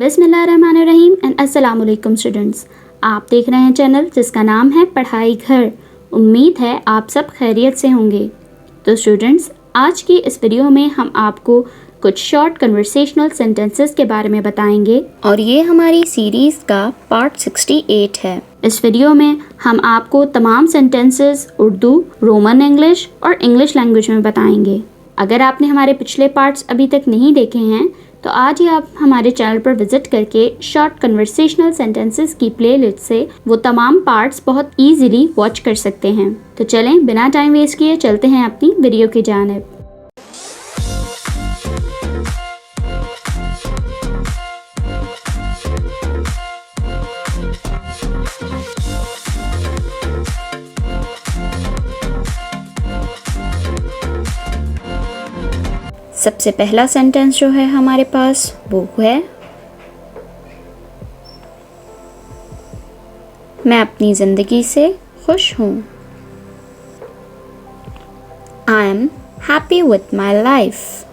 बिस्मिल्लाहिर्रहमानिर्रहीम एंड अस्सलाम वालेकुम स्टूडेंट्स। आप देख रहे हैं चैनल जिसका नाम है पढ़ाई घर। उम्मीद है आप सब खैरियत से होंगे। तो स्टूडेंट्स, आज की इस वीडियो में हम आपको कुछ शॉर्ट कन्वर्सेशनल सेंटेंसेस के बारे में बताएंगे और ये हमारी सीरीज़ का पार्ट 68 है। इस वीडियो में हम आपको तमाम सेंटेंसेस उर्दू, रोमन इंग्लिश और इंग्लिश लैंग्वेज में बताएंगे। अगर आपने हमारे पिछले पार्ट्स अभी तक नहीं देखे हैं तो आज ही आप हमारे चैनल पर विजिट करके शॉर्ट कन्वर्सेशनल सेंटेंसेस की प्लेलिस्ट से वो तमाम पार्ट्स बहुत इजीली वॉच कर सकते हैं। तो चलें बिना टाइम वेस्ट किए चलते हैं अपनी वीडियो की जानिब। सबसे पहला सेंटेंस जो है हमारे पास वो है, मैं अपनी ज़िंदगी से खुश हूँ। I am happy with my life.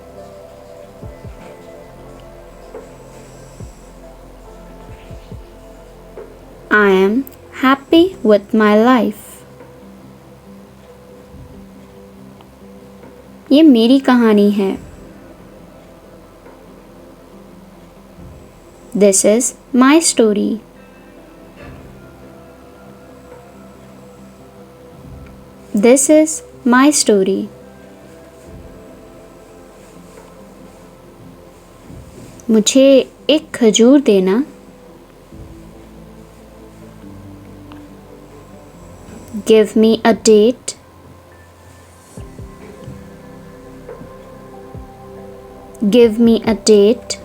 I am happy with my life. ये मेरी कहानी है। This is my story. This is my story. मुझे एक खजूर देना। Give me a date. Give me a date.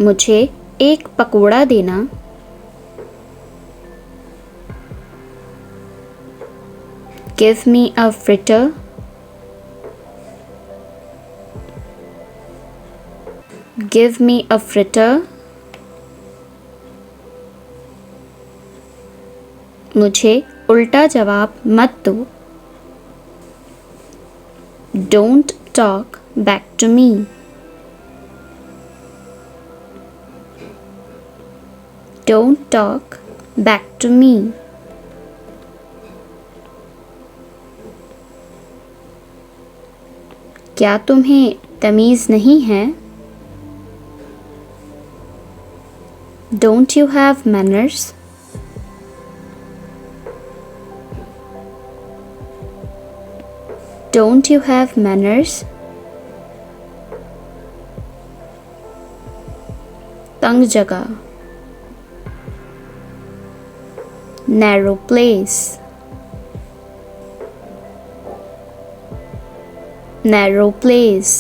मुझे एक पकोड़ा देना। Give me a fritter. Give me a fritter. मुझे उल्टा जवाब मत दो। Don't talk back to me. Don't talk back to me. क्या तुम्हें तमीज़ नहीं है? Don't you have manners? Don't you have manners? तंग जगह। Narrow place. Narrow place.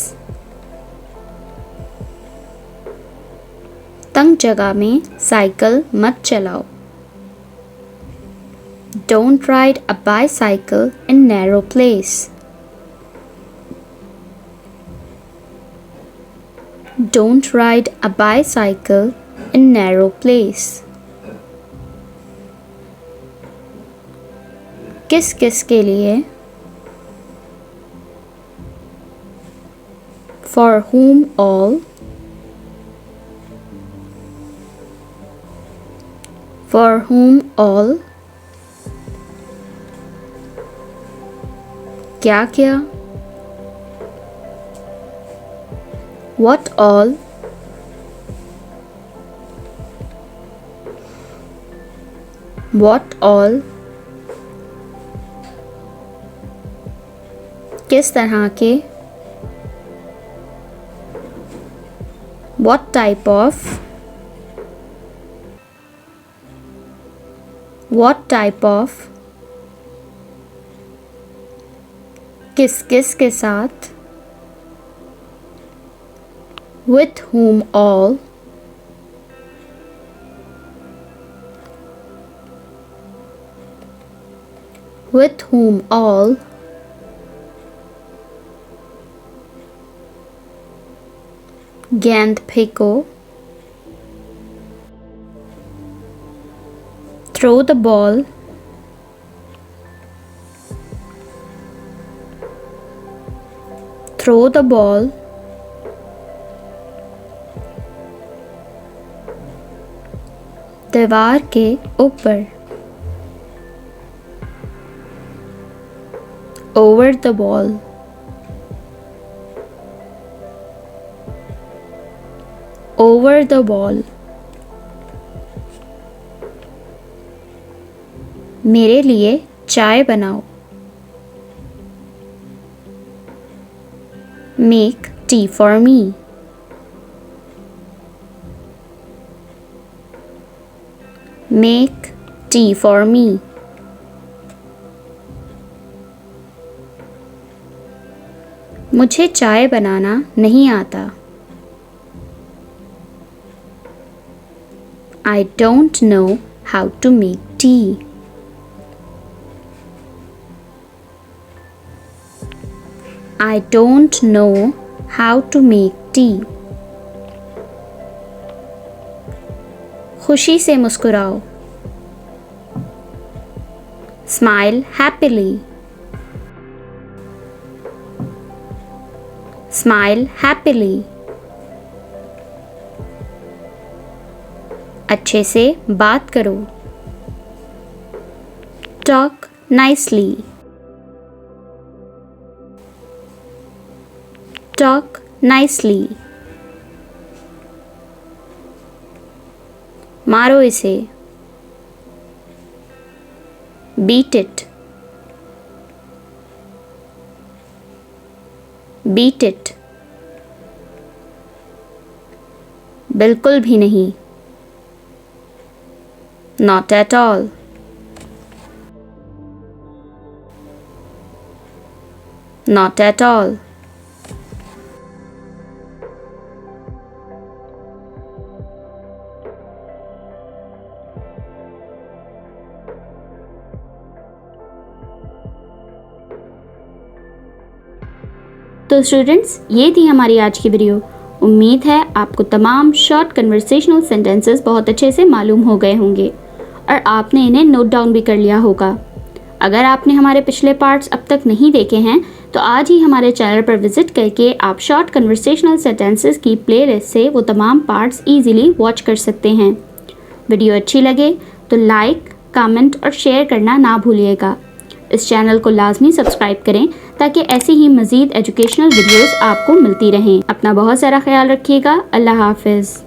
तंग जगह में साइकिल मत चलाओ। Don't ride a bicycle in narrow place. Don't ride a bicycle in narrow place. किस किस के लिए? For whom all. For whom all. क्या क्या? What all. What all. किस तरह के? What type of. What type of. किस किस के साथ? With whom all. With whom all. गेंद फेंको। Throw the ball. Throw the ball. दीवार के ऊपर, over the wall, over the wall। मेरे लिए चाय बनाओ, make tea for me, make tea for me। मुझे चाय बनाना नहीं आता, I don't know how to make tea, I don't know how to make tea। खुशी से मुस्कुराओ, smile happily, smile happily। अच्छे से बात करो, talk nicely, talk nicely। मारो इसे, beat it, beat it। बिल्कुल भी नहीं, not at all, not at all। तो स्टूडेंट्स, ये थी हमारी आज की वीडियो। उम्मीद है आपको तमाम शॉर्ट कन्वर्सेशनल सेंटेंसेस बहुत अच्छे से मालूम हो गए होंगे और आपने इन्हें नोट डाउन भी कर लिया होगा। अगर आपने हमारे पिछले पार्ट्स अब तक नहीं देखे हैं तो आज ही हमारे चैनल पर विजिट करके आप शॉर्ट कन्वर्सेशनल सेंटेंसेस की प्लेलिस्ट से वो तमाम पार्ट्स इजीली वॉच कर सकते हैं। वीडियो अच्छी लगे तो लाइक, कमेंट और शेयर करना ना भूलिएगा। इस चैनल को लाजमी सब्सक्राइब करें ताकि ऐसी ही मज़ीद एजुकेशनल वीडियोस आपको मिलती रहें। अपना बहुत सारा ख्याल रखिएगा। अल्लाह हाफिज़।